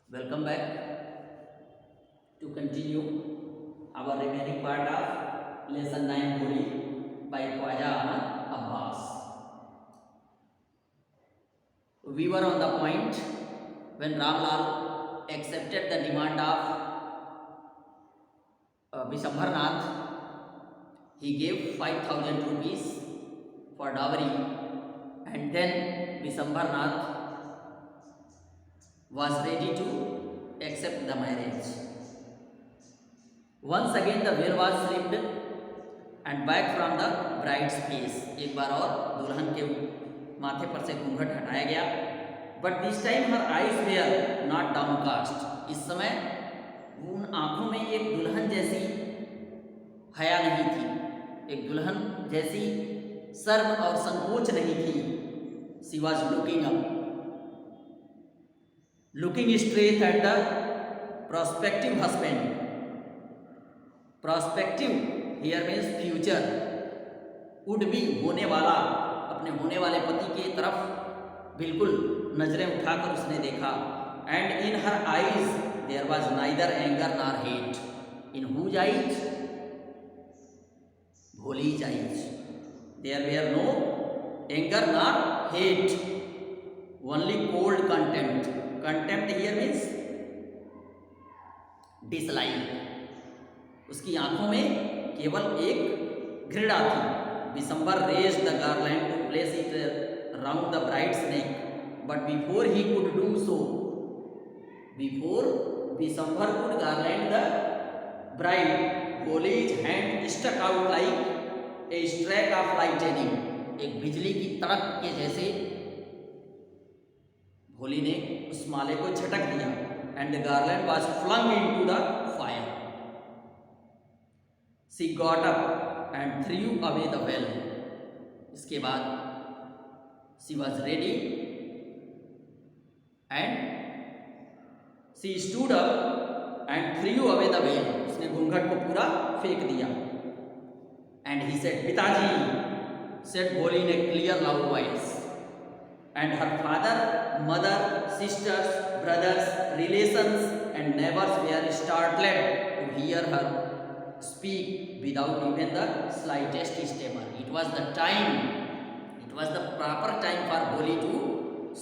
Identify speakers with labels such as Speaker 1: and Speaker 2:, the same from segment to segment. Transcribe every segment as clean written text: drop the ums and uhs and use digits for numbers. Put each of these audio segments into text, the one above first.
Speaker 1: Welcome back to continue our remaining part of lesson 9 Buri by Khwaja Ahmad Abbas. We were on the point when Ramlal accepted the demand of Bisambhar Nath. He gave 5,000 rupees for dowry, and then Bisambhar Nath was ready to accept the marriage. Once again the veil was stripped and back from the bride's face. एक बार और दुल्हन के माथे पर से घूंघट हटाया गया. But this time her eyes were not downcast. इस समय उन आंखों में एक दुल्हन जैसी हया नहीं थी, एक दुल्हन जैसी शर्म और संकोच नहीं थी. She was looking up, looking straight at the prospective husband. Prospective here means future, would be होने वाला, अपने होने वाले पति की तरफ बिल्कुल नजरें उठाकर उसने देखा. And in her eyes there was neither anger nor hate. In whose eyes? Bholi's eyes. There were no anger nor hate, only cold contempt. Contempt here means dislike. उसकी आंखों में केवल एक घृणा थी. Bisambhar raised the garland to place it round the bride's neck, but before he could do so, before Bisambhar could garland the bride, Bholi's hand stuck out like a streak of lightning. एक बिजली की तड़क के जैसे भोली ने उस माले को झटक दिया. And the garland was flung into the fire. She got up and threw away the veil. इसके बाद she was ready and she stood up and threw away the veil. उसने घूंघट को पूरा फेंक दिया. And he said, "पिताजी," said Bholi in a clear loud voice. And her father, mother, sisters, brothers, relations and neighbors were startled to hear her speak without even the slightest stammer. It was the time, it was the proper time for Bholi to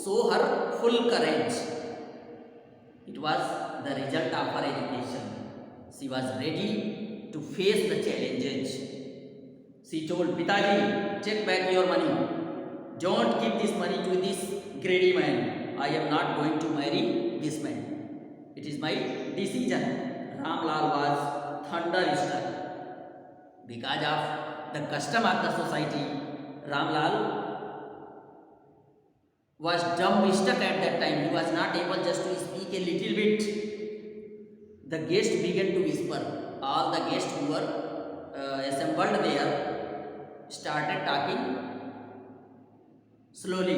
Speaker 1: show her full courage. It was the result of her education. She was ready to face the challenges. She told Pitaji, "Take back your money. Don't give this money to this greedy man. I am not going to marry this man. It is my decision." Ramlal was thunderstruck. Because of the custom of the society, Ramlal was dumbstruck at that time. He was not able just to speak a little bit. The guests began to whisper. All the guests who were assembled there started talking slowly.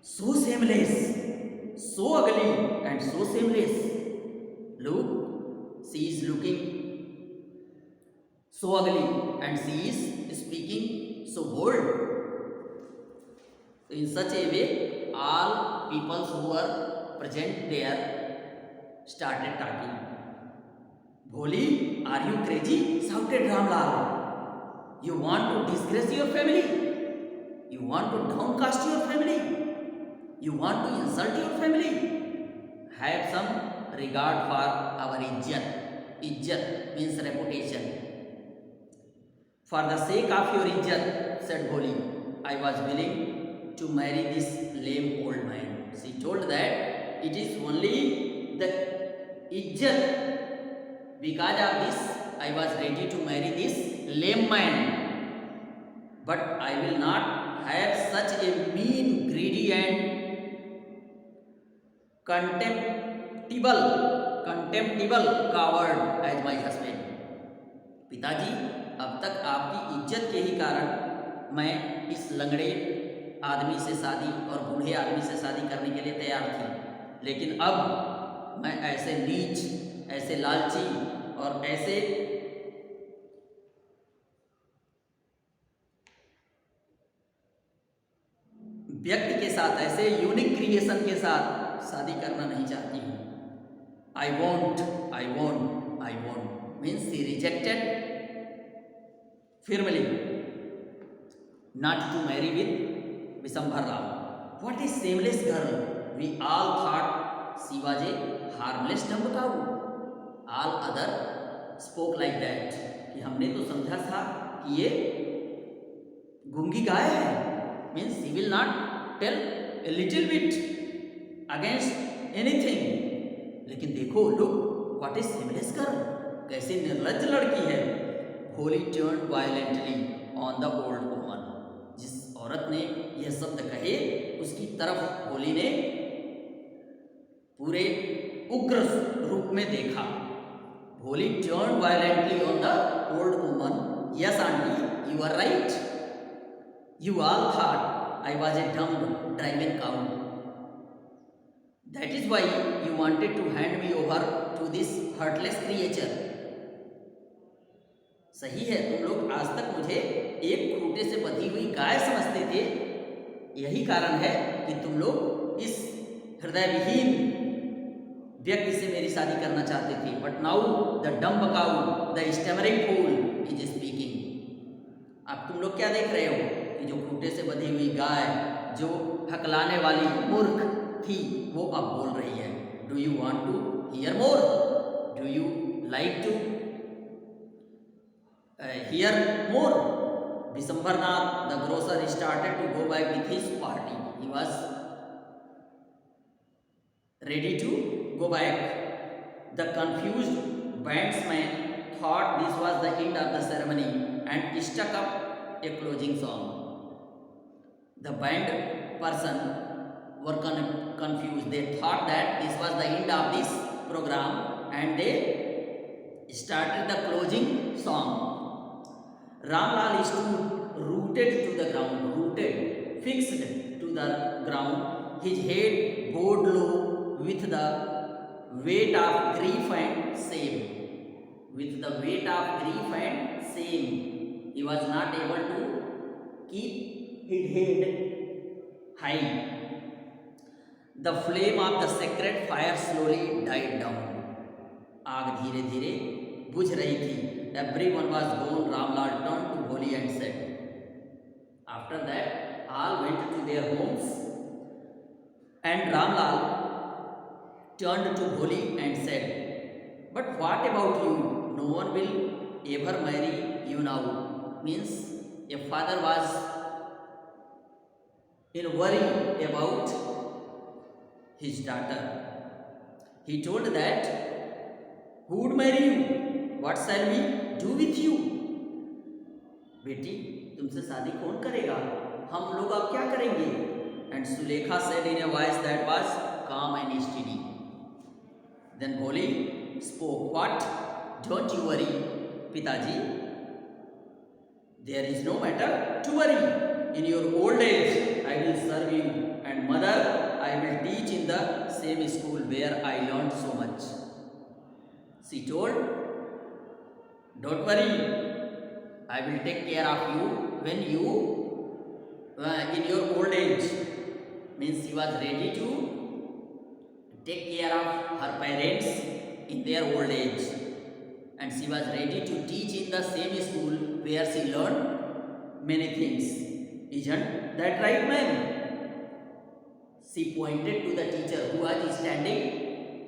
Speaker 1: So shameless, so ugly and so shameless. Look, she is looking so ugly and she is speaking so bold. In such a way, all people who were present there started talking. "Bholi, are you crazy?" shouted Ramlal. "You want to disgrace your family? You want to downcast your family? You want to insult your family? Have some regard for our izzat." Izzat means reputation. "For the sake of your izzat," said Bholi, "I was willing to marry this lame old man." She told that it is only the izzat. Because of this, I was ready to marry this lame man. But I will not have such a mean, greedy and contemptible coward as my husband. पिताजी, अब तक आपकी इज्जत के ही कारण मैं इस लंगड़े आदमी से शादी और बूढ़े आदमी से शादी करने के लिए तैयार थी, लेकिन अब मैं ऐसे नीच, ऐसे लालची और ऐसे व्यक्ति के साथ, ऐसे यूनिक क्रिएशन के साथ शादी करना नहीं चाहती हूँ. I won't means she rejected firmly not to marry with Vishambhar Rao. What a shameless girl! We all thought she was a harmless dumb cow. All other spoke like that. कि हमने तो समझा था कि ये गूंगी गाय है. Means she will not tell a little bit against anything. लेकिन देखो, look, what a shameless girl. कैसे निर्लज्ज लड़की है. Holi turned violently on the old woman. जिस औरत ने यह शब्द कहे उसकी तरफ होली ने पूरे उग्र रूप में देखा. Holi turned violently on the old woman. Yes auntie, you are right. You all thought I was a dumb driving cow. That is why you wanted to hand me over to this heartless creature. सही है, तुम लोग आज तक मुझे एक खूंटे से बंधी हुई गाय समझते थे. यही कारण है कि तुम लोग इस हृदय विहीन व्यक्ति से मेरी शादी करना चाहते थे. But now the dumb cow, the stammering fool is speaking. अब तुम लोग क्या देख रहे हो कि जो खूंटे से बंधी हुई गाय, जो हकलाने वाली मूर्ख थी, वो अब बोल रही है. Do you want to hear more? Do you like to hear more? Vishambharnath, the grocer, started to go back with his party. He was ready to go back. The confused bandsman thought this was the end of the ceremony and stuck up a closing song. The band person were confused. They thought that this was the end of this program and they started the closing song. Ramlal stood rooted to the ground, fixed to the ground, his head bowed low with the weight of grief and shame. With the weight of grief and shame, he was not able to keep his head high. The flame of the sacred fire slowly died down. आग धीरे धीरे बुझ रही थी. Everyone was gone. Ramlal turned to Holi and said. After that, all went to their homes. And Ramlal turned to Holi and said, "But what about you? No one will ever marry you now." Means a father was in worry about his daughter. He told that, "Who would marry you? What shall we do with you?" बेटी, तुमसे शादी कौन करेगा? हम लोग अब क्या करेंगे? And Sulekha said in a voice that was calm and steady. Then Holi spoke. What? Don't you worry, Pitaji. There is no matter to worry. In your old age, I will serve you. And mother, I will teach in the same school where I learned so much. She told, don't worry, I will take care of you when you in your old age. Means she was ready to take care of her parents in their old age. And she was ready to teach in the same school where she learned many things. Isn't that right, ma'am? She pointed to the teacher who was standing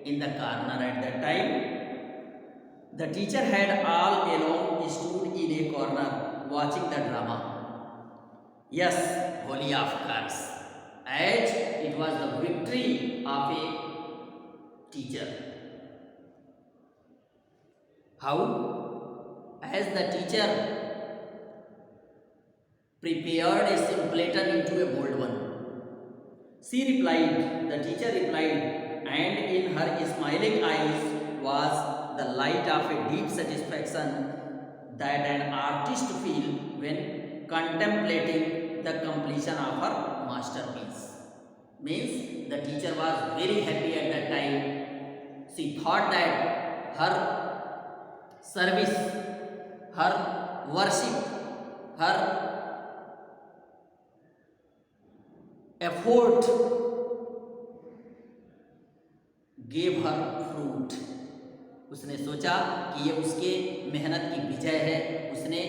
Speaker 1: in the corner at that time. The teacher had all along stood in a corner watching the drama. Yes, Holi, of course, as it was the victory of a teacher. How? As the teacher prepared a simpleton into a bold one. She replied, the teacher replied, and in her smiling eyes was the light of a deep satisfaction that an artist feels when contemplating the completion of her masterpiece. Means the teacher was very happy at that time. She thought that her service, her worship, her effort gave her fruit. उसने सोचा कि ये उसके मेहनत की विजय है, उसने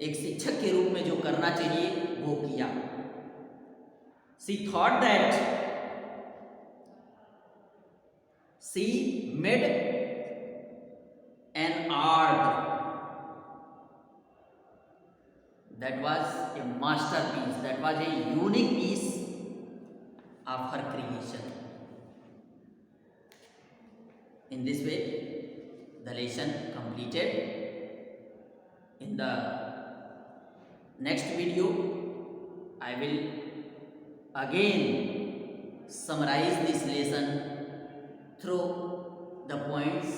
Speaker 1: एक शिक्षक के रूप में जो करना चाहिए वो किया. She thought that she made an art that was a masterpiece, that was a unique piece of her creation. In this way, the lesson completed. In the next video, I will again summarize this lesson through the points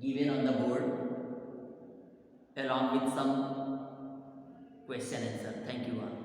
Speaker 1: given on the board along with some question answer. Thank you all.